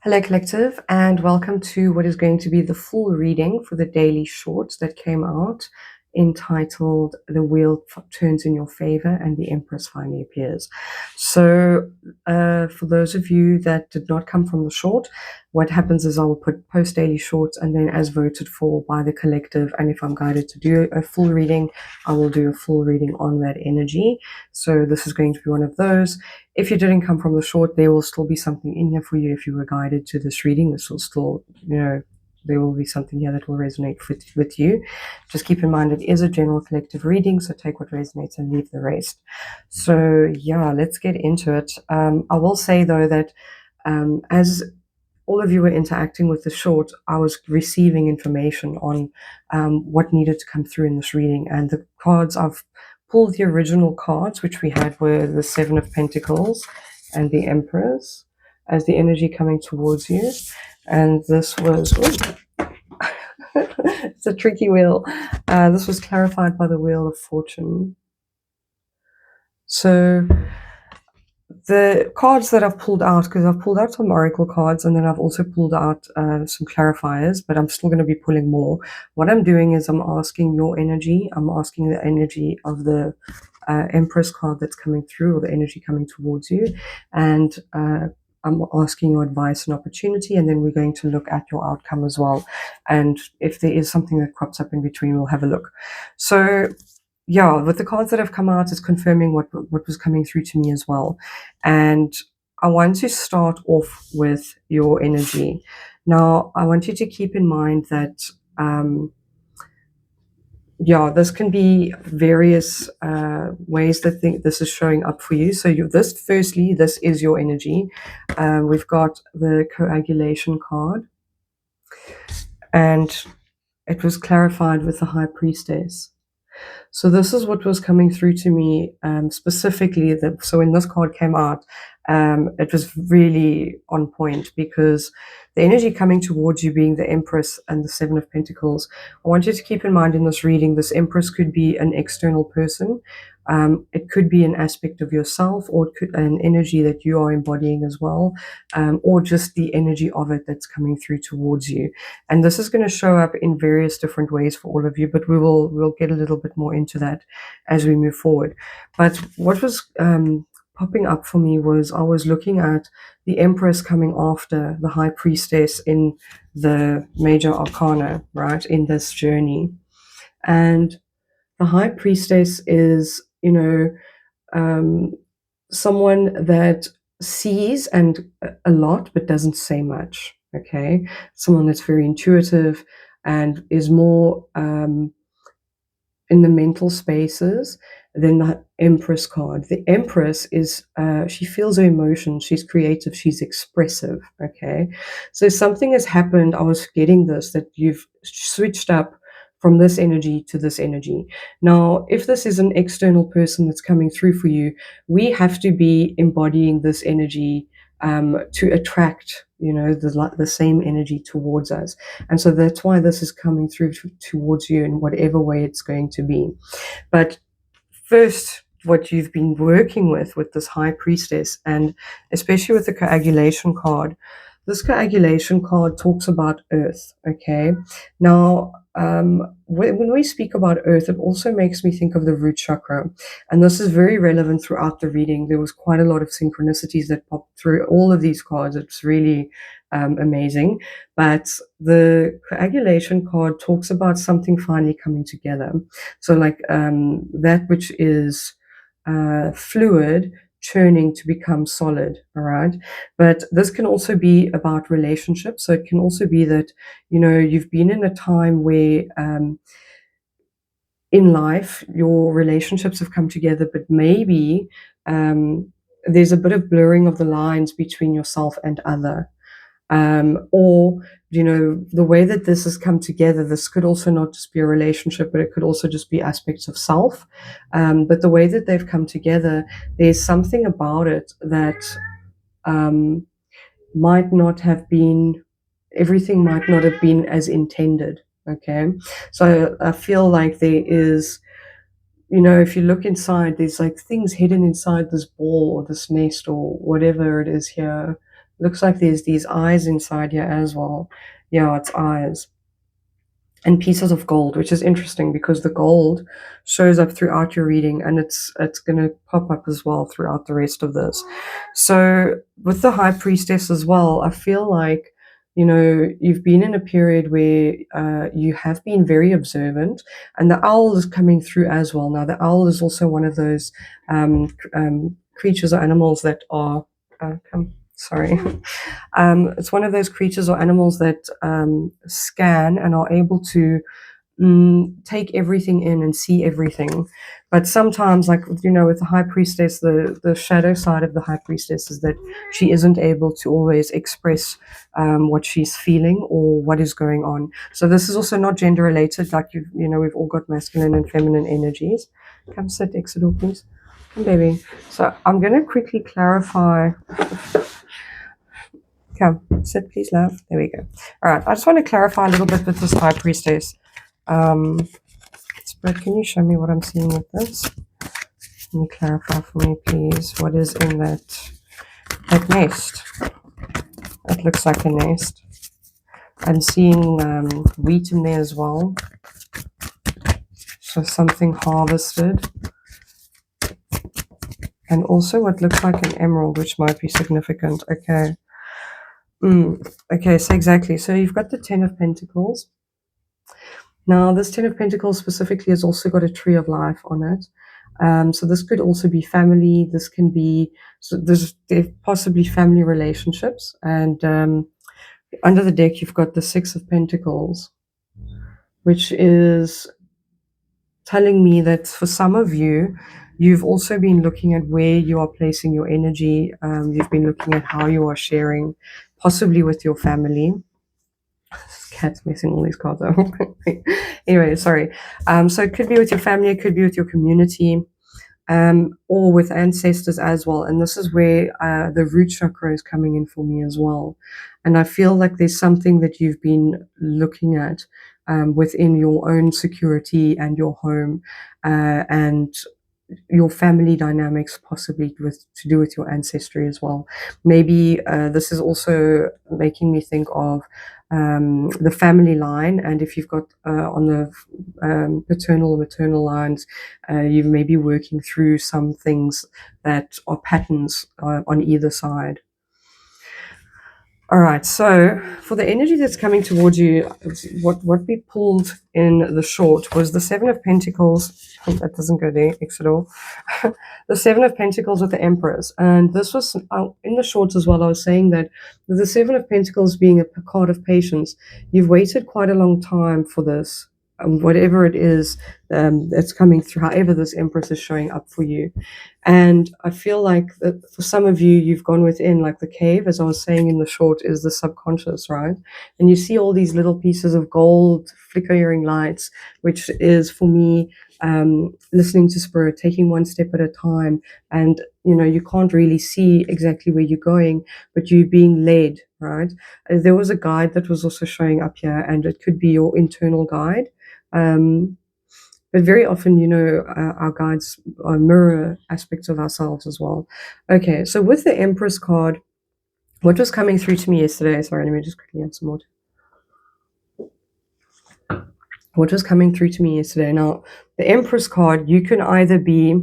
Hello, Collective, and welcome to what is going to be the full reading for the daily shorts that came out, entitled The Wheel Turns in Your Favor and the Empress Finally Appears. So, for those of you that did not come from the short, what happens is I will post daily shorts, and then as voted for by the collective, and if I'm guided to do a full reading, I will do a full reading on that energy. So this is going to be one of those. If you didn't come from the short, there will still be something in here for you. If you were guided to this reading, this will still, there will be something here that will resonate with you. Just keep in mind it is a general collective reading, so take what resonates and leave the rest. So yeah, let's get into it. I will say though that as all of you were interacting with the short, I was receiving information on what needed to come through in this reading, and the cards I've pulled, the original cards which we had, were the Seven of Pentacles and the Empress as the energy coming towards you. And this was it's a tricky wheel. This was clarified by the Wheel of Fortune. So the cards that I've pulled out, because I've pulled out some oracle cards and then I've also pulled out some clarifiers, but I'm still going to be pulling more. What I'm doing is I'm asking your energy. I'm asking the energy of the Empress card that's coming through, or the energy coming towards you, and I'm asking your advice and opportunity, and then we're going to look at your outcome as well. And if there is something that crops up in between, we'll have a look. So yeah, with the cards that have come out, is confirming what was coming through to me as well. And I want to start off with your energy. Now, I want you to keep in mind that this can be various ways that this is showing up for you. So firstly, this is your energy. We've got the coagulation card, and it was clarified with the High Priestess. So this is what was coming through to me specifically. So when this card came out, it was really on point, because the energy coming towards you being the Empress and the Seven of Pentacles, I want you to keep in mind in this reading, this Empress could be an external person. It could be an aspect of yourself, or it could an energy that you are embodying as well, or just the energy of it that's coming through towards you. And this is going to show up in various different ways for all of you, but we'll get a little bit more into that as we move forward. But what was popping up for me was, I was looking at the Empress coming after the High Priestess in the Major Arcana, right, in this journey. And the High Priestess is, someone that sees and a lot but doesn't say much. Okay, someone that's very intuitive and is more in the mental spaces than the Empress card. The Empress is she feels her emotions, she's creative, she's expressive. Okay, so something has happened. I was getting this, that you've switched up from this energy to this energy. Now, if this is an external person that's coming through for you, we have to be embodying this energy to attract, the same energy towards us. And so that's why this is coming through towards you in whatever way it's going to be. But first, what you've been working with this High Priestess, and especially with the coagulation card, this coagulation card talks about earth. Okay, now when we speak about earth, it also makes me think of the root chakra, and this is very relevant throughout the reading. There was quite a lot of synchronicities that popped through all of these cards. It's really amazing. But the coagulation card talks about something finally coming together. So like that which is fluid churning to become solid. All right, but this can also be about relationships. So it can also be that you've been in a time where in life your relationships have come together, but maybe there's a bit of blurring of the lines between yourself and other. Or the way that this has come together, this could also not just be a relationship, but it could also just be aspects of self. But the way that they've come together, there's something about it that might not have been, everything might not have been as intended. Okay, so I feel like there is, if you look inside, there's like things hidden inside this ball or this nest or whatever it is here. looks like there's these eyes inside here as well. Yeah, it's eyes. And pieces of gold, which is interesting because the gold shows up throughout your reading, and it's going to pop up as well throughout the rest of this. So with the High Priestess as well, I feel like, you know, you've been in a period where you have been very observant, and the owl is coming through as well. Now, the owl is also one of those creatures or animals that are sorry. It's one of those creatures or animals that scan and are able to take everything in and see everything. But sometimes, like, you know, with the High Priestess, the shadow side of the High Priestess is that she isn't able to always express what she's feeling or what is going on. So this is also not gender related. Like, you know, we've all got masculine and feminine energies. Come sit, Exodore, please. Come, baby. So I'm going to quickly clarify. Come, sit, please, love. There we go. All right, I just want to clarify a little bit with this High Priestess. Spirit, can you show me what I'm seeing with this? Can you clarify for me, please? What is in that nest? That looks like a nest. I'm seeing wheat in there as well. So something harvested. And also what looks like an emerald, which might be significant. Okay. Okay, so exactly. So you've got the Ten of Pentacles. Now, this Ten of Pentacles specifically has also got a Tree of Life on it. So this could also be family. This can be, so there's possibly family relationships. And under the deck, you've got the Six of Pentacles, which is telling me that for some of you, you've also been looking at where you are placing your energy. You've been looking at how you are sharing, possibly with your family. Cat's messing all these cards up. Anyway, sorry. So it could be with your family, it could be with your community, or with ancestors as well. And this is where the root chakra is coming in for me as well. And I feel like there's something that you've been looking at within your own security and your home, and your family dynamics, possibly to do with your ancestry as well. Maybe this is also making me think of the family line, and if you've got on the paternal or maternal lines, you may be working through some things that are patterns on either side. All right, so for the energy that's coming towards you, what we pulled in the short was the Seven of Pentacles. That doesn't go there, Exodore. The Seven of Pentacles with the Empress. And this was in the short as well. I was saying that with the Seven of Pentacles being a card of patience, you've waited quite a long time for this. Whatever it is that's coming through, however this Empress is showing up for you. And I feel like that for some of you, you've gone within, like the cave, as I was saying in the short, is the subconscious, right? And you see all these little pieces of gold flickering lights, which is for me listening to spirit, taking one step at a time. And, you know, you can't really see exactly where you're going, but you're being led, right? There was a guide that was also showing up here, and it could be your internal guide. But very often, you know, our guides mirror aspects of ourselves as well. Okay, so with the Empress card, what was coming through to me yesterday? Sorry, let me just quickly add some more. What was coming through to me yesterday? Now, the Empress card, you can either be,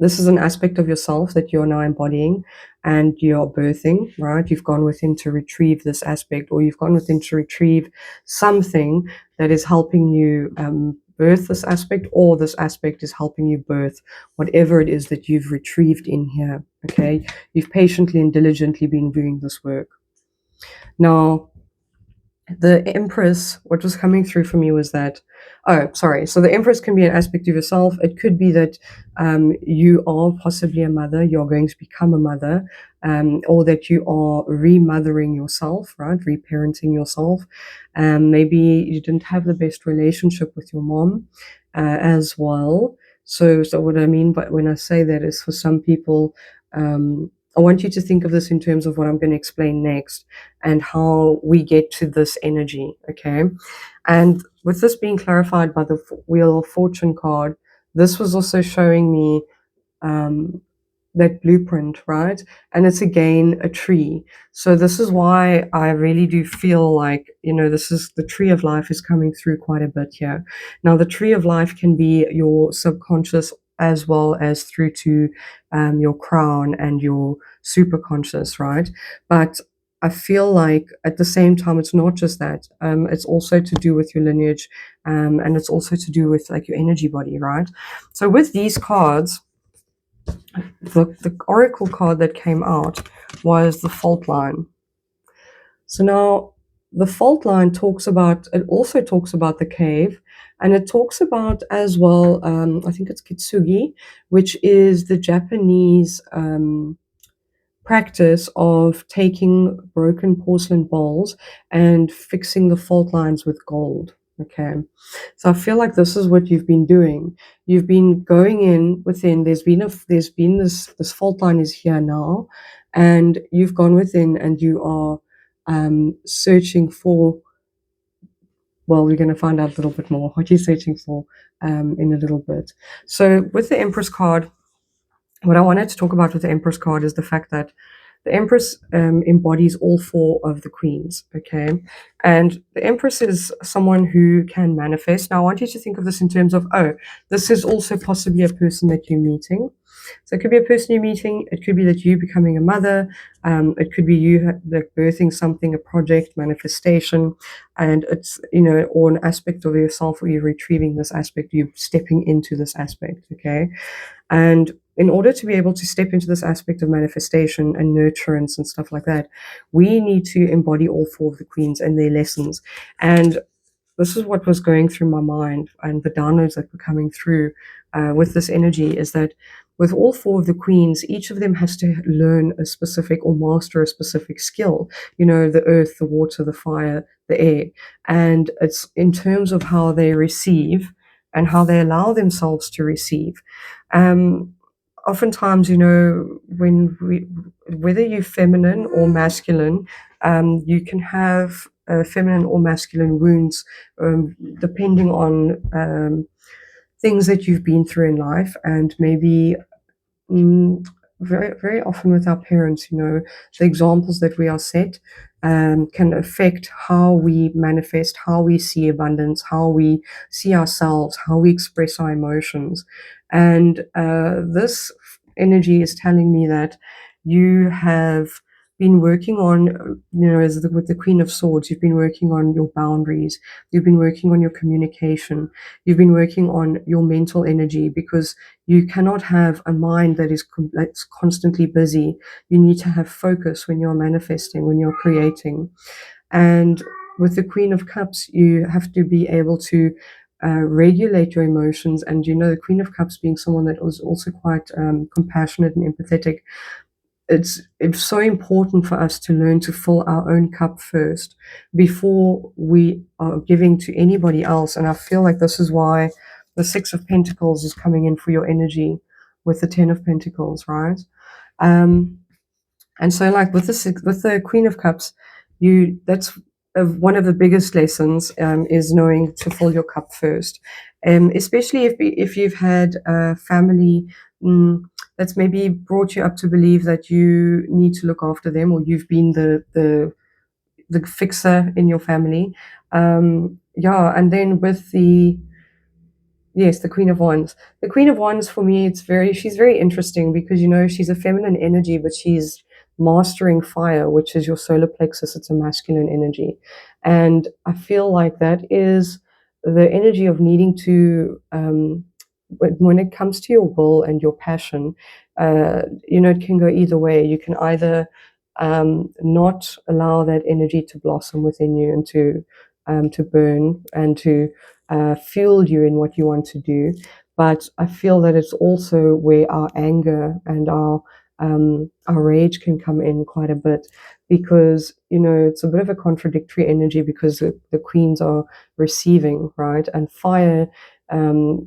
this is an aspect of yourself that you're now embodying and you're birthing, right? You've gone within to retrieve this aspect, or you've gone within to retrieve something that is helping you birth this aspect, or this aspect is helping you birth whatever it is that you've retrieved in here, okay? You've patiently and diligently been doing this work. Now, the Empress, what was coming through for me was that, so the Empress can be an aspect of yourself. It could be that you are possibly a mother, you're going to become a mother, or that you are remothering yourself, right? Reparenting yourself. Maybe you didn't have the best relationship with your mom as well. So what I mean by when I say that is, for some people, I want you to think of this in terms of what I'm going to explain next and how we get to this energy, okay? And with this being clarified by the Wheel of Fortune card, this was also showing me that blueprint, right? And it's again a tree. So this is why I really do feel like, this is the tree of life is coming through quite a bit here. Now, the tree of life can be your subconscious as well as through to your crown and your superconscious, right? But I feel like at the same time, it's not just that. It's also to do with your lineage, and it's also to do with like your energy body, right? So with these cards, the oracle card that came out was the fault line. So now the fault line also talks about the cave, and it talks about as well, I think it's kitsugi, which is the Japanese practice of taking broken porcelain bowls and fixing the fault lines with gold. Okay, so I feel like this is what you've been doing. You've been going in within. There's been this fault line is here now, and you've gone within and you are searching for. Well, we're going to find out a little bit more what you're searching for in a little bit. So with the Empress card, what I wanted to talk about with the Empress card is the fact that the Empress embodies all four of the queens, okay? And the Empress is someone who can manifest. Now, I want you to think of this in terms of, this is also possibly a person that you're meeting. So it could be a person you're meeting. It could be that you becoming a mother. It could be you like birthing something, a project, manifestation, and it's, or an aspect of yourself where you're retrieving this aspect, you're stepping into this aspect, okay? And in order to be able to step into this aspect of manifestation and nurturance and stuff like that, we need to embody all four of the queens and their lessons. And this is what was going through my mind, and the downloads that were coming through with this energy is that with all four of the queens, each of them has to learn a specific or master a specific skill, the earth, the water, the fire, the air. And it's in terms of how they receive and how they allow themselves to receive. Oftentimes, whether you're feminine or masculine, you can have feminine or masculine wounds depending on things that you've been through in life, and maybe very, very often with our parents, the examples that we are set can affect how we manifest, how we see abundance, how we see ourselves, how we express our emotions. And this energy is telling me that you have been working on, with the Queen of Swords, you've been working on your boundaries, you've been working on your communication, you've been working on your mental energy, because you cannot have a mind that's constantly busy. You need to have focus when you're manifesting, when you're creating. And with the Queen of Cups, you have to be able to regulate your emotions. And the Queen of Cups being someone that was also quite compassionate and empathetic, it's so important for us to learn to fill our own cup first before we are giving to anybody else. And I feel like this is why the Six of Pentacles is coming in for your energy with the Ten of Pentacles, right? And so, like with the Queen of Cups, that's one of the biggest lessons is knowing to fill your cup first, especially if you've had a family that's maybe brought you up to believe that you need to look after them, or you've been the fixer in your family. And then with the Queen of Wands. The Queen of Wands for me, she's very interesting because she's a feminine energy, but she's mastering fire, which is your solar plexus. It's a masculine energy, and I feel like that is the energy of needing to. When it comes to your will and your passion, it can go either way. You can either not allow that energy to blossom within you and to burn and to fuel you in what you want to do. But I feel that it's also where our anger and our rage can come in quite a bit, because it's a bit of a contradictory energy, because the queens are receiving, right? And fire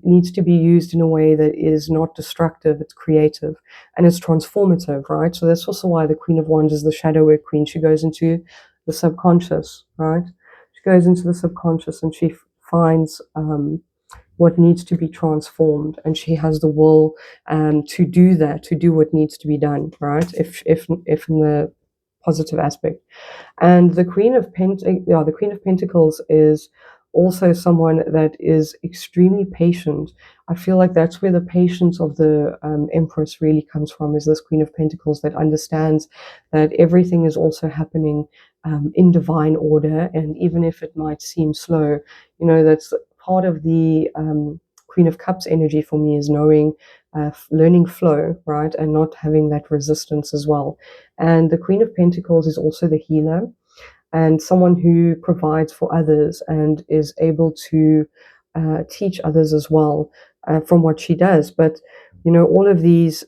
needs to be used in a way that is not destructive, it's creative, and it's transformative, right? So that's also why the Queen of Wands is the shadow work queen. She goes into the subconscious, right? She goes into the subconscious and she finds what needs to be transformed, and she has the will to do that, to do what needs to be done, right? If in the positive aspect. And the the Queen of Pentacles is also someone that is extremely patient. I feel like that's where the patience of the Empress really comes from, is this Queen of Pentacles that understands that everything is also happening in divine order. And even if it might seem slow, that's part of the Queen of Cups energy for me, is knowing, learning flow, right? And not having that resistance as well. And the Queen of Pentacles is also the healer, and someone who provides for others and is able to teach others as well from what she does. But, all of these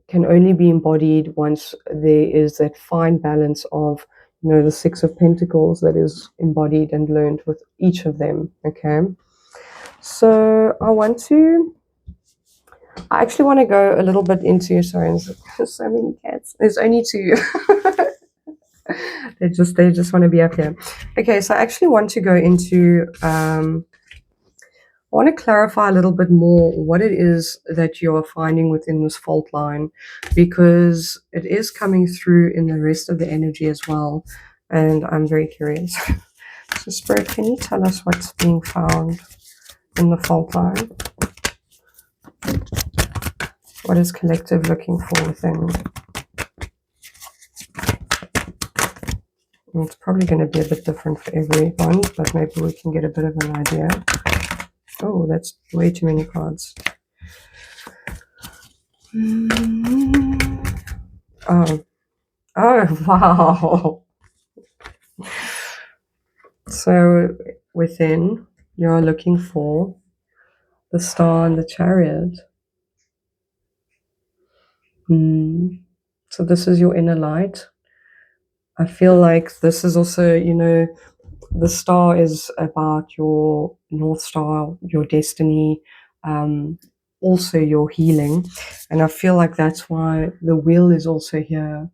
can only be embodied once there is that fine balance of, the Six of Pentacles that is embodied and learned with each of them. Okay. So I actually want to go a little bit into, sorry, there's so many cats. There's only two. They just want to be up here. Okay, so I actually want to go into, I want to clarify a little bit more what it is that you're finding within this fault line, because it is coming through in the rest of the energy as well, and I'm very curious. So Spirit, can you tell us what's being found in the fault line? What is collective looking for within? It's probably going to be a bit different for everyone, but maybe we can get a bit of an idea. Oh, that's way too many cards. Oh, wow. So within, you're looking for the Star and the Chariot. So this is your inner light. I feel like this is also, the Star is about your North Star, your destiny, also your healing. And I feel like that's why the Wheel is also here.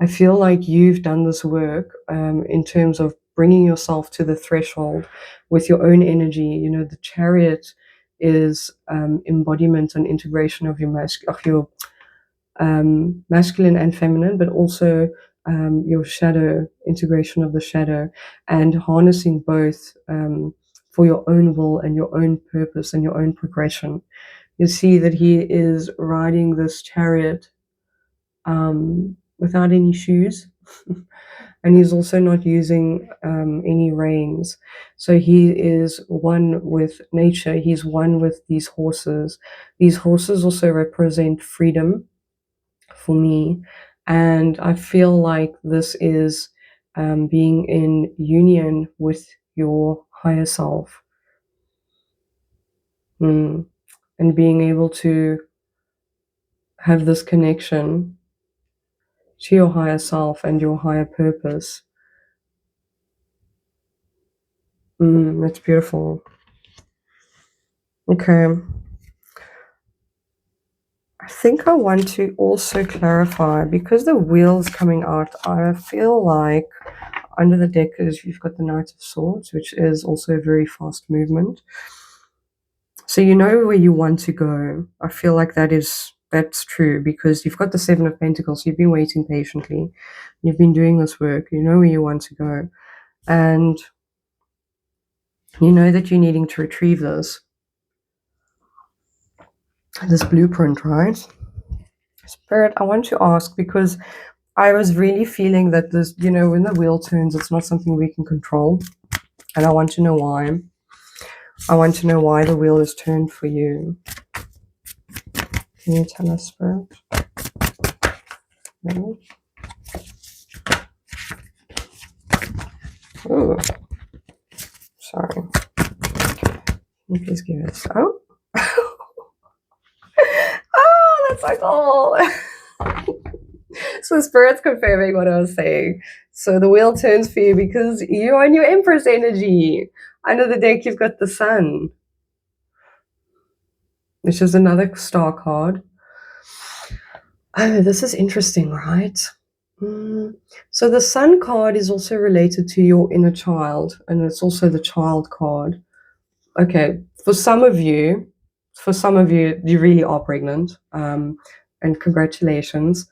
I feel like you've done this work in terms of bringing yourself to the threshold with your own energy. The Chariot is embodiment and integration of your masculine and feminine, but also your shadow, integration of the shadow, and harnessing both for your own will and your own purpose and your own progression. You see that he is riding this chariot without any shoes. And he's also not using any reins. So he is one with nature. He's one with these horses. These horses also represent freedom for me. And I feel like this is being in union with your higher self. And being able to have this connection to your higher self and your higher purpose. That's beautiful. Okay. I think I want to also clarify, because the Wheel's coming out, I feel like under the deck is you've got the Knight of Swords, which is also a very fast movement. So you know where you want to go. I feel like that's true, because you've got the Seven of Pentacles. You've been waiting patiently. You've been doing this work. You know where you want to go. And you know that you're needing to retrieve this blueprint, right? Spirit, I want to ask, because I was really feeling that this, when the Wheel turns, it's not something we can control. And I want to know why. I want to know why the Wheel is turned for you. Can you tell us, Spirit? No? Oh, sorry. Can you please give us? Oh. Oh, that's so cool. So Spirit's confirming what I was saying. So the Wheel turns for you because you're on your Empress energy. Under the deck, you've got the Sun, which is another star card. Oh, this is interesting, right? So the Sun card is also related to your inner child, and it's also the child card. Okay, for some of you, you really are pregnant, and congratulations.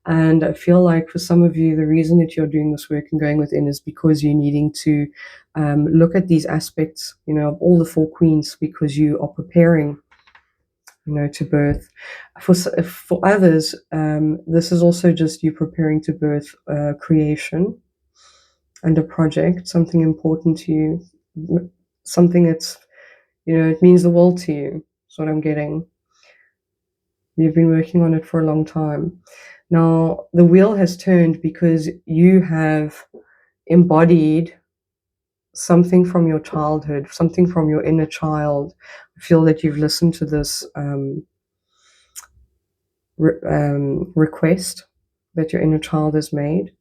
And I feel like for some of you, the reason that you're doing this work and going within is because you're needing to look at these aspects, of all the four queens, because you are preparing, to birth. For others, this is also just you preparing to birth creation and a project, something important to you, something that's, it means the world to you. That's what I'm getting. You've been working on it for a long time. Now, the wheel has turned because you have embodied something from your childhood, something from your inner child. I feel that you've listened to this request that your inner child has made.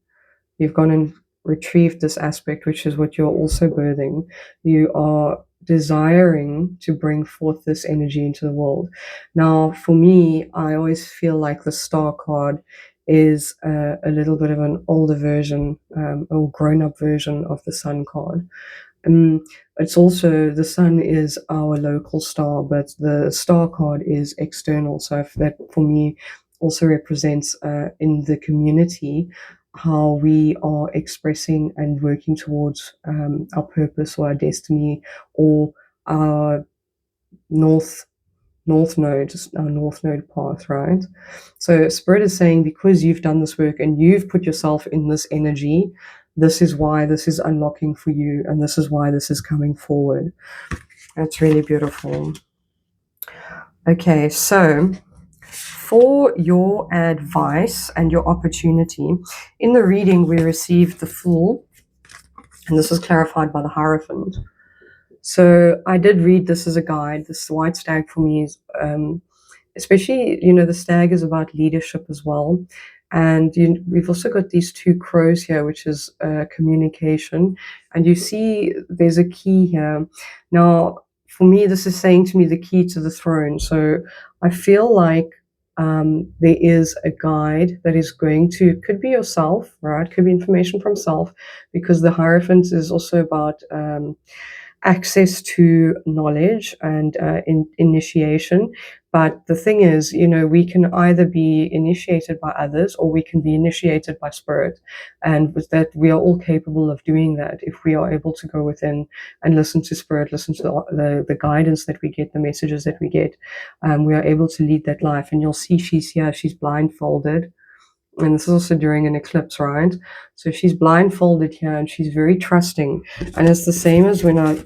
You've gone and retrieved this aspect, which is what you're also birthing. You are desiring to bring forth this energy into the world. Now, for me, I always feel like the star card is a little bit of an older version, or grown-up version of the sun card. It's also, the sun is our local star, but the star card is external. So if that for me also represents in the community how we are expressing and working towards our purpose or our destiny or our north north node path, right? So Spirit is saying, because you've done this work and you've put yourself in this energy, this is why this is unlocking for you, and this is why this is coming forward. That's really beautiful. Okay, so for your advice and your opportunity, in the reading we received the Fool, and this is clarified by the Hierophant. So I did read this as a guide. This white stag for me is especially, the stag is about leadership as well. And we've also got these two crows here, which is communication. And you see there's a key here. Now, for me, this is saying to me the key to the throne. So I feel like there is a guide that is going to, could be yourself, right? Could be information from self, because the Hierophant is also about access to knowledge and initiation. But the thing is, we can either be initiated by others or we can be initiated by Spirit. And with that, we are all capable of doing that if we are able to go within and listen to Spirit, listen to the guidance that we get, the messages that we get. We are able to lead that life. And you'll see she's here, she's blindfolded. And this is also during an eclipse, right? So she's blindfolded here and she's very trusting. And it's the same as when I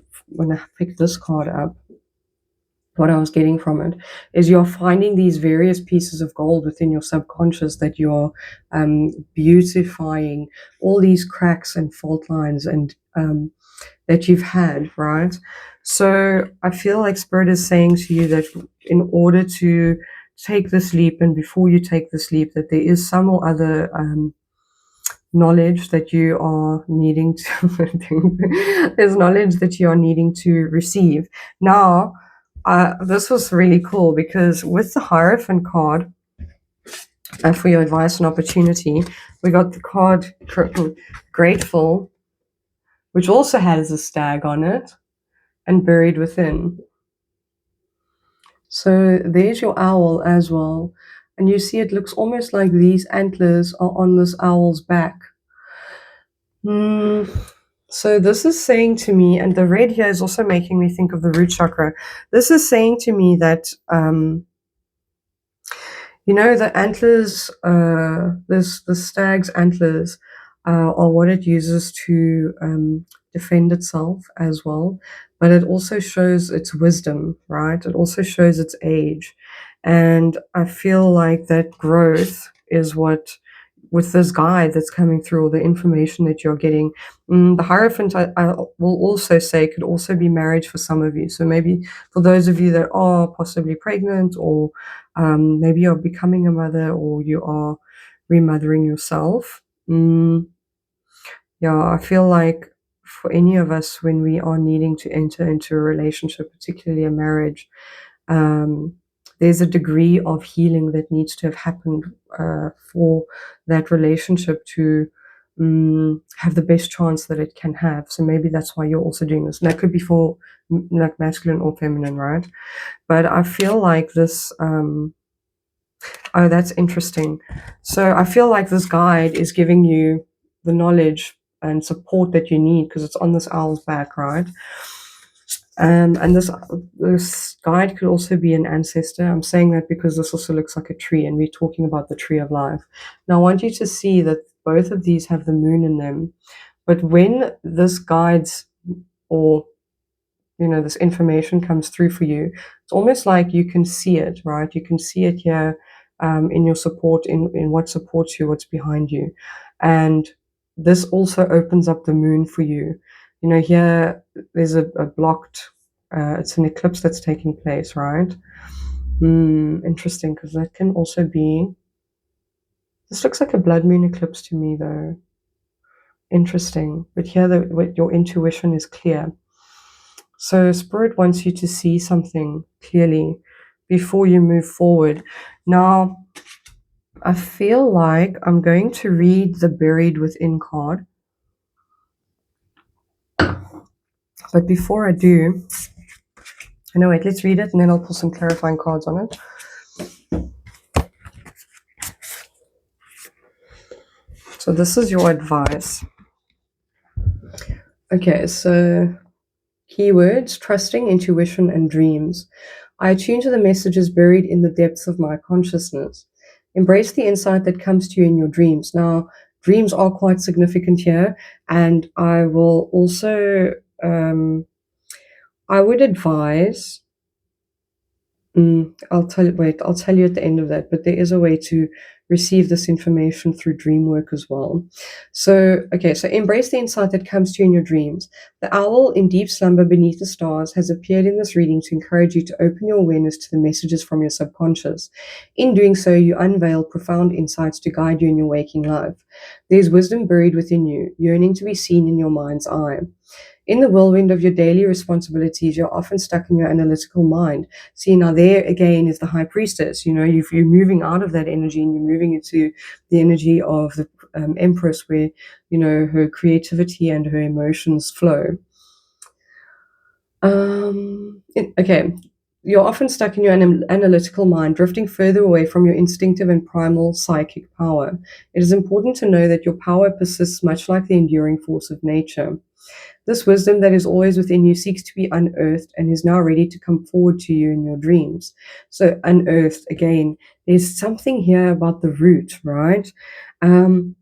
picked this card up. What I was getting from it is you're finding these various pieces of gold within your subconscious that you're beautifying all these cracks and fault lines and that you've had, right? So I feel like Spirit is saying to you that in order to take this leap, and before you take this leap, that there is some or other knowledge that you are needing to there's knowledge that you are needing to receive. Now, this was really cool because with the Hierophant card, for your advice and opportunity, we got the card Grateful, which also has a stag on it, and Buried Within. So there's your owl as well. And you see it looks almost like these antlers are on this owl's back. So this is saying to me, and the red here is also making me think of the root chakra. This is saying to me that, the antlers, the stag's antlers are what it uses to defend itself as well. But it also shows its wisdom, right? It also shows its age. And I feel like that growth is what, with this guide that's coming through, all the information that you're getting. The Hierophant, I will also say, could also be marriage for some of you. So maybe for those of you that are possibly pregnant, or maybe you're becoming a mother, or you are remothering yourself. Yeah, I feel like for any of us, when we are needing to enter into a relationship, particularly a marriage, there's a degree of healing that needs to have happened for that relationship to have the best chance that it can have. So maybe that's why you're also doing this. And that could be for like masculine or feminine, right? But I feel like this, oh, that's interesting. So I feel like this guide is giving you the knowledge and support that you need because it's on this owl's back, right? And this guide could also be an ancestor. I'm saying that because this also looks like a tree, and we're talking about the tree of life. Now, I want you to see that both of these have the moon in them. But when this guides or this information comes through for you, it's almost like you can see it, right? You can see it here in your support, in what supports you, what's behind you. And this also opens up the moon for you. Here there's a blocked, it's an eclipse that's taking place, right? Interesting, because that can also be, this looks like a blood moon eclipse to me though. Interesting. But here your intuition is clear. So Spirit wants you to see something clearly before you move forward. Now, I feel like I'm going to read the Buried Within card. But before I do, no, wait, let's read it and then I'll pull some clarifying cards on it. So this is your advice. Okay, so keywords: trusting, intuition, and dreams. I attune to the messages buried in the depths of my consciousness. Embrace the insight that comes to you in your dreams. Now, dreams are quite significant here, and I will also, I would advise, I'll tell you at the end of that, but there is a way to receive this information through dream work as well. So embrace the insight that comes to you in your dreams. The owl in deep slumber beneath the stars has appeared in this reading to encourage you to open your awareness to the messages from your subconscious. In doing so, you unveil profound insights to guide you in your waking life. There's wisdom buried within you, yearning to be seen in your mind's eye. In the whirlwind of your daily responsibilities, you're often stuck in your analytical mind. See, now there again is the high priestess. You're moving out of that energy and you're moving into the energy of the Empress, where, her creativity and her emotions flow. You're often stuck in your analytical mind, drifting further away from your instinctive and primal psychic power. It is important to know that your power persists much like the enduring force of nature. This wisdom that is always within you seeks to be unearthed and is now ready to come forward to you in your dreams. So unearthed, again, there's something here about the root, right? And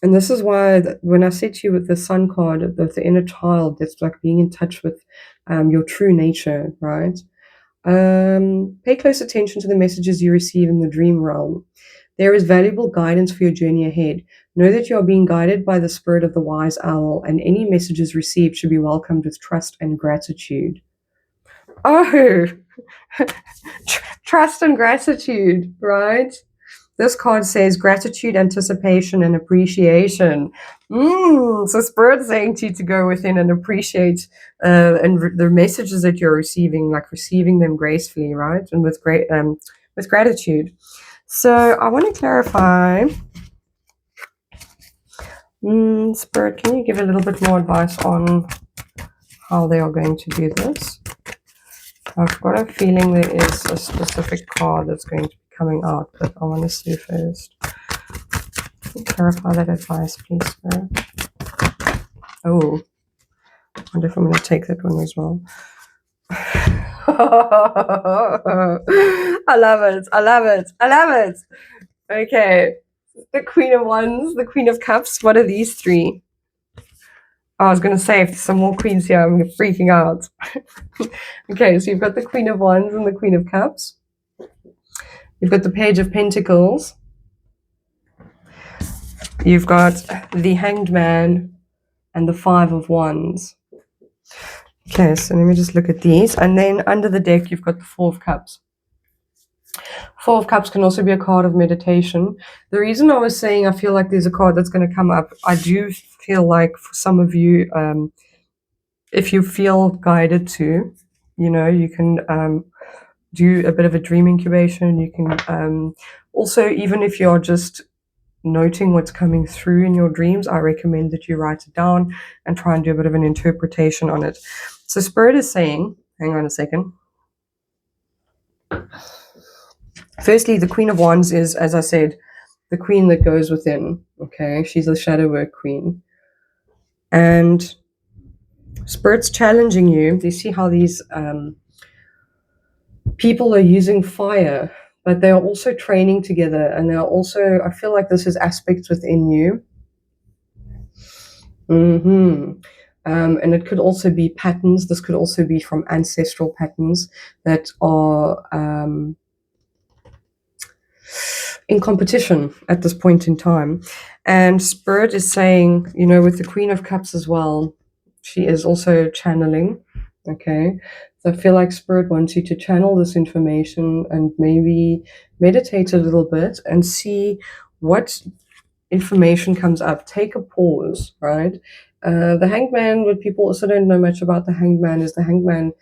this is why when I said to you with the Sun card, the inner child, that's like being in touch with your true nature, right? Pay close attention to the messages you receive in the dream realm. There is valuable guidance for your journey ahead. Know that you are being guided by the spirit of the wise owl, and any messages received should be welcomed with trust and gratitude. Oh, trust and gratitude, right? This card says gratitude, anticipation, and appreciation. So Spirit's saying to you to go within and appreciate the messages that you're receiving, like receiving them gracefully, right? And with gratitude. So I want to clarify. Spirit, can you give a little bit more advice on how they are going to do this? I've got a feeling there is a specific card that's going to be coming out, but I want to see first. Can you clarify that advice, please, Spirit? Oh, I wonder if I'm going to take that one as well. I love it. I love it. I love it. Okay. The Queen of Wands, the Queen of Cups. What are these three? I was going to say, if there's some more queens here, I'm freaking out. Okay, so you've got the Queen of Wands and the Queen of Cups. You've got the Page of Pentacles. You've got the Hanged Man and the Five of Wands. Okay, so let me just look at these. And then under the deck, you've got the Four of Cups. Four of Cups can also be a card of meditation. The reason I was saying I feel like there's a card that's going to come up, I do feel like for some of you, if you feel guided to, you can do a bit of a dream incubation. You can also, even if you're just noting what's coming through in your dreams, I recommend that you write it down and try and do a bit of an interpretation on it. So Spirit is saying, hang on a second. Firstly, the Queen of Wands is, as I said, the queen that goes within. Okay, she's the shadow work queen. And Spirit's challenging you. You see how these people are using fire, but they are also training together, and they are also, I feel like this is aspects within you. And it could also be patterns. This could also be from ancestral patterns that are in competition at this point in time. And Spirit is saying, you know, with the Queen of Cups as well, she is also channeling. Okay, so I feel like Spirit wants you to channel this information and maybe meditate a little bit and see what information comes up. Take a pause, right? The Hangman, what people also don't know much about the Hangman, is the Hangman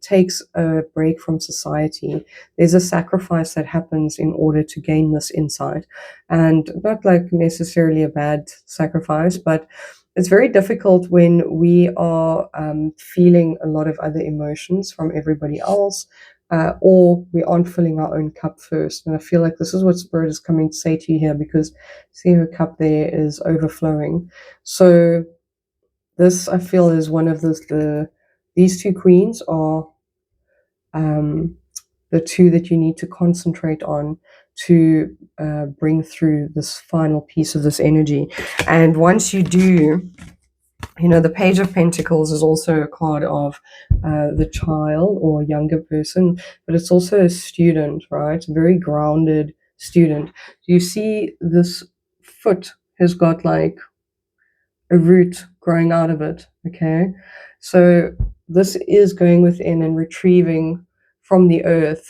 takes a break from society. There's a sacrifice that happens in order to gain this insight, and not like necessarily a bad sacrifice, but it's very difficult when we are feeling a lot of other emotions from everybody else, or we aren't filling our own cup first. And I feel like this is what Spirit is coming to say to you here, because see, her cup there is overflowing. So this, I feel, is one of these two queens are the two that you need to concentrate on to bring through this final piece of this energy. And once you do, you know, the Page of Pentacles is also a card of the child or younger person, but it's also a student, right? A very grounded student. You see this foot has got like a root growing out of it, okay? So this is going within and retrieving from the earth,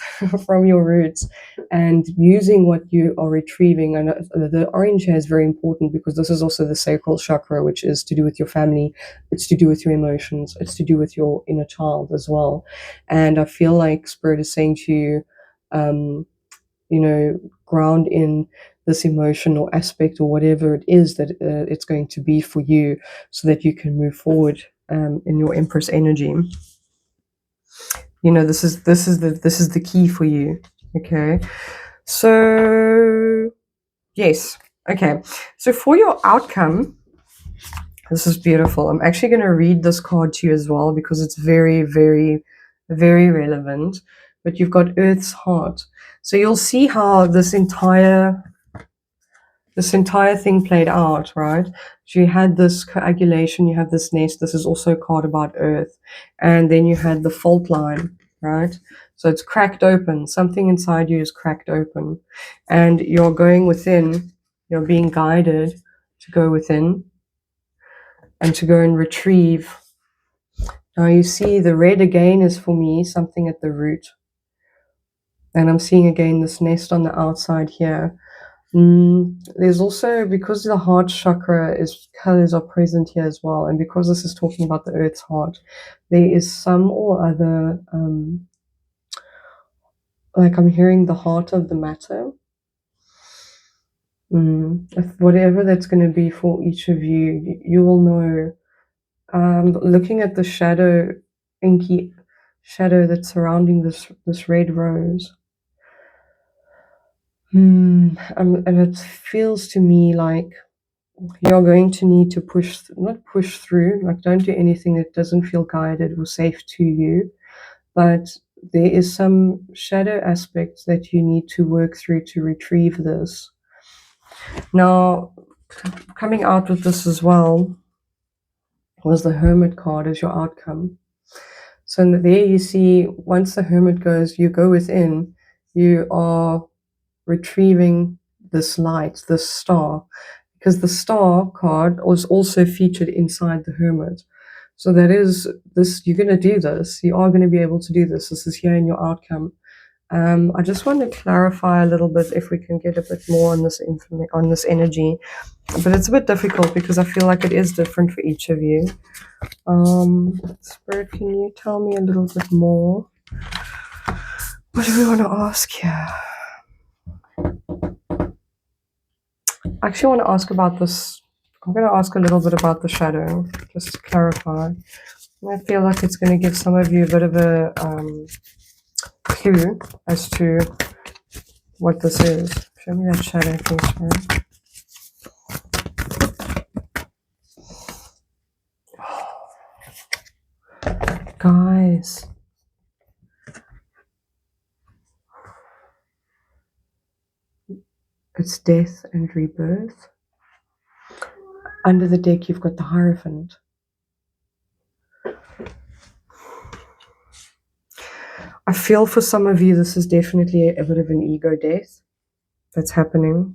from your roots, and using what you are retrieving. And the orange here is very important because this is also the sacral chakra, which is to do with your family. It's to do with your emotions. It's to do with your inner child as well. And I feel like Spirit is saying to you, you know, ground in this emotional aspect or whatever it is that it's going to be for you, so that you can move forward in your Empress energy. You know, this is the key for you. Okay, so yes, okay. So for your outcome, this is beautiful. I'm actually going to read this card to you as well because it's very, very, very relevant. But you've got Earth's heart, so you'll see how this entire thing played out, right? So you had this coagulation, you have this nest. This is also a card about Earth. And then you had the fault line, right? So it's cracked open. Something inside you is cracked open. And you're going within, you're being guided to go within and to go and retrieve. Now you see the red again is for me something at the root. And I'm seeing again this nest on the outside here. There's also, because the heart chakra colors are present here as well, and because this is talking about the Earth's heart, there is some or other, like I'm hearing the heart of the matter. Whatever that's going to be for each of you, you will know. Looking at the shadow, inky shadow that's surrounding this red rose. And it feels to me like you're going to need to not push through, like don't do anything that doesn't feel guided or safe to you, but there is some shadow aspects that you need to work through to retrieve this. Now, coming out with this as well was the Hermit card as your outcome. So there you see, once the Hermit goes, you go within, you are retrieving this light, this star, because the star card was also featured inside the Hermit. So that is this, you're going to do this. You are going to be able to do this. This is here in your outcome. I just want to clarify a little bit if we can get a bit more on this energy. But it's a bit difficult because I feel like it is different for each of you. Spirit, can you tell me a little bit more? What do we want to ask here? I actually want to ask about this. I'm going to ask a little bit about the shadow, just to clarify. I feel like it's going to give some of you a bit of a clue as to what this is. Show me that shadow, please, man. Guys. It's death and rebirth. Under the deck, you've got the Hierophant. I feel for some of you, this is definitely a bit of an ego death that's happening.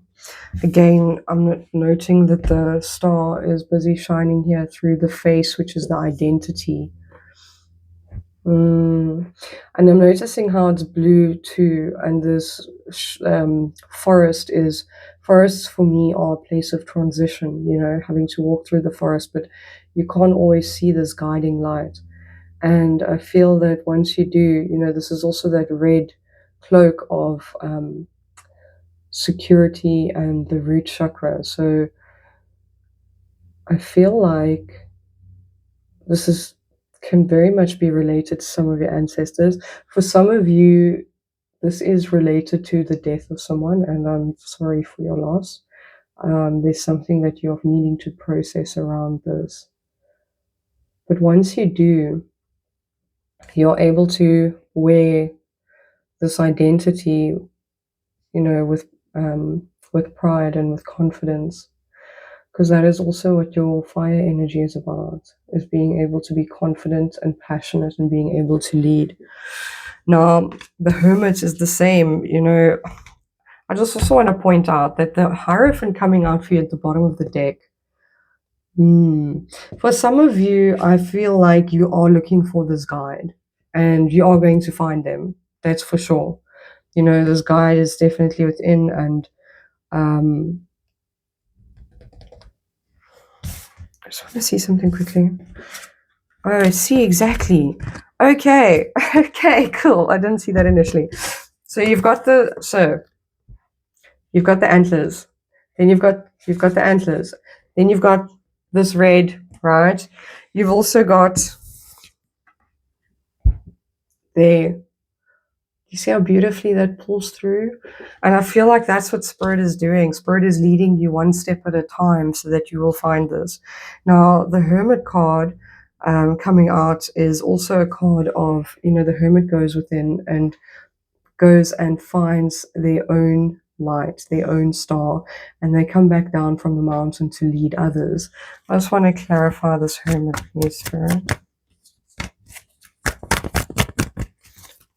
Again, I'm noting that the star is busy shining here through the face, which is the identity. And I'm noticing how it's blue too, and this forests for me are a place of transition, you know, having to walk through the forest, but you can't always see this guiding light. And I feel that once you do, you know, this is also that red cloak of security and the root chakra. So I feel like this can very much be related to some of your ancestors. For some of you, this is related to the death of someone, and I'm sorry for your loss. There's something that you're needing to process around this. But once you do, you're able to wear this identity, you know, with pride and with confidence, because that is also what your fire energy is about, is being able to be confident and passionate and being able to lead. Now, the Hermit is the same, you know. I just also want to point out that the Hierophant coming out for you at the bottom of the deck, for some of you, I feel like you are looking for this guide, and you are going to find them, that's for sure. You know, this guide is definitely within, and I just want to see something quickly. Oh, I see, exactly. Okay, okay, cool. I didn't see that initially. So you've got the antlers. Then you've got the antlers. Then you've got this red, right? You've also got there. You see how beautifully that pulls through? And I feel like that's what Spirit is doing. Spirit is leading you one step at a time so that you will find this. Now, the Hermit card coming out is also a card of, you know, the Hermit goes within and goes and finds their own light, their own star, and they come back down from the mountain to lead others. I just want to clarify this Hermit, please, Spirit.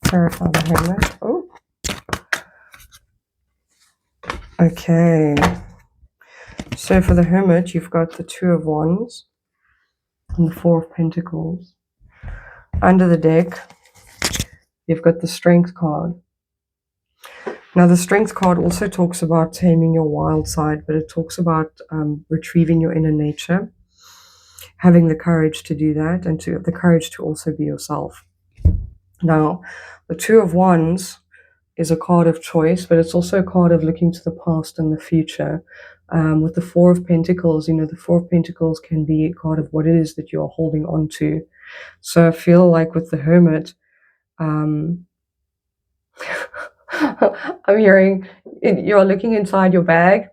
Clarify the Hermit. Oh. Okay. So for the Hermit, you've got the Two of Wands and the Four of Pentacles. Under the deck, you've got the Strength card. Now, the Strength card also talks about taming your wild side, but it talks about retrieving your inner nature, having the courage to do that, and the courage to also be yourself. Now, the Two of Wands is a card of choice, but it's also a card of looking to the past and the future. With the Four of Pentacles, you know, the Four of Pentacles can be a card of what it is that you're holding on to. So I feel like with the Hermit, I'm hearing you're looking inside your bag.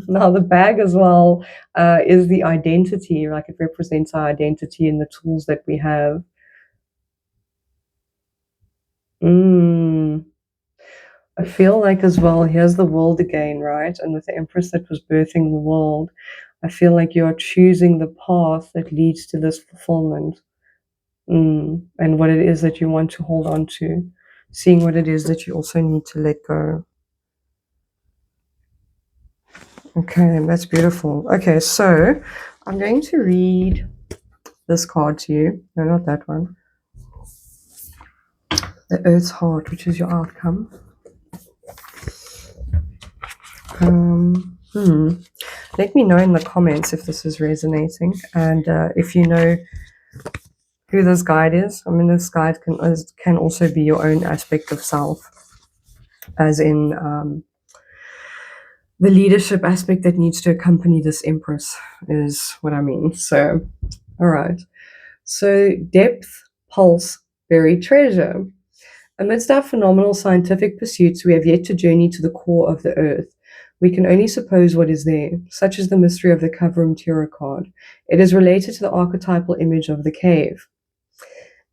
Now the bag as well is the identity, like it represents our identity and the tools that we have. I feel like as well, here's the world again, right? And with the Empress that was birthing the world, I feel like you are choosing the path that leads to this fulfillment. And what it is that you want to hold on to, seeing what it is that you also need to let go. Okay, that's beautiful. Okay, so I'm going to read this card to you. No, not that one. The Earth's Heart, which is your outcome. Let me know in the comments if this is resonating, and if you know who this guide is. I mean, this guide can also be your own aspect of self, as in the leadership aspect that needs to accompany this Empress is what I mean. So, all right. So, depth, pulse, buried treasure. Amidst our phenomenal scientific pursuits, we have yet to journey to the core of the earth. We can only suppose what is there, such is the mystery of the Kavrum tarot card. It is related to the archetypal image of the cave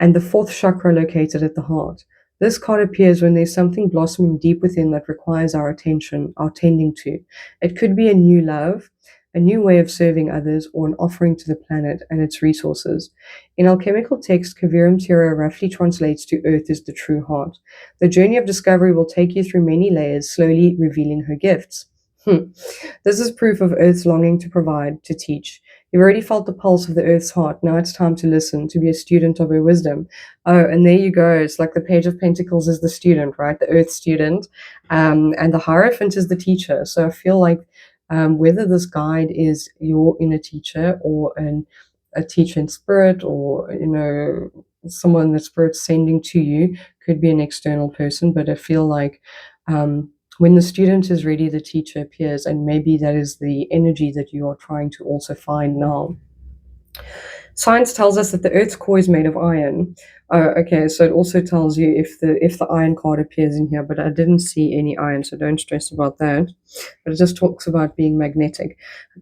and the fourth chakra located at the heart. This card appears when there's something blossoming deep within that requires our attention, our tending to. It could be a new love, a new way of serving others, or an offering to the planet and its resources. In alchemical text, Kaviram Tira roughly translates to Earth is the true heart. The journey of discovery will take you through many layers, slowly revealing her gifts. This is proof of Earth's longing to provide, to teach. You've already felt the pulse of the Earth's heart. Now it's time to listen, to be a student of her wisdom. Oh, and there you go. It's like the Page of Pentacles is the student, right? The Earth student. And the Hierophant is the teacher. So I feel like whether this guide is your inner teacher or a teacher in spirit, or, you know, someone that spirit's sending to you, could be an external person, but I feel like when the student is ready, the teacher appears, and maybe that is the energy that you are trying to also find now. Science tells us that the Earth's core is made of iron. Okay, so it also tells you if the iron card appears in here, but I didn't see any iron, so don't stress about that. But it just talks about being magnetic.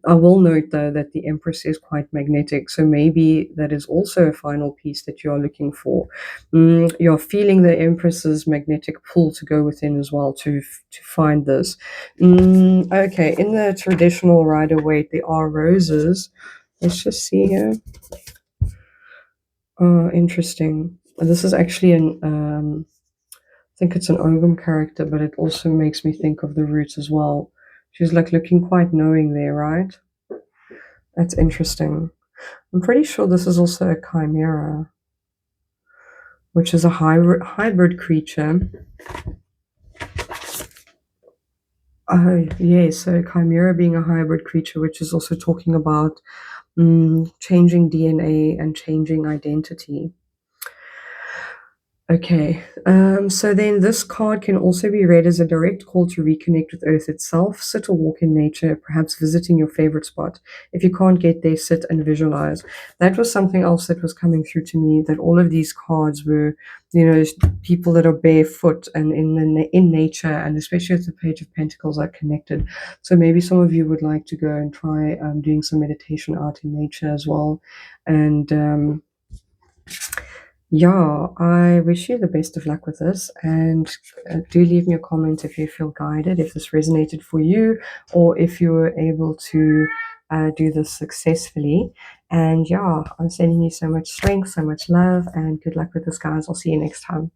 I will note, though, that the Empress is quite magnetic, so maybe that is also a final piece that you are looking for. You're feeling the Empress's magnetic pull to go within as well to find this. Okay, in the traditional Rider-Waite, there are roses. Let's just see here. Oh, interesting. This is actually I think it's an Ogum character, but it also makes me think of the roots as well. She's like looking quite knowing there, right? That's interesting. I'm pretty sure this is also a chimera, which is a hybrid creature. Oh, yeah, so chimera being a hybrid creature, which is also talking about changing DNA and changing identity. Okay, so then this card can also be read as a direct call to reconnect with Earth itself, sit or walk in nature, perhaps visiting your favorite spot. If you can't get there, sit and visualize. That was something else that was coming through to me, that all of these cards were, you know, people that are barefoot and in nature, and especially with the Page of Pentacles are connected. So maybe some of you would like to go and try doing some meditation out in nature as well. And yeah, I wish you the best of luck with this, and do leave me a comment if you feel guided, if this resonated for you, or if you were able to do this successfully. And yeah, I'm sending you so much strength, so much love, and good luck with this, guys. I'll see you next time.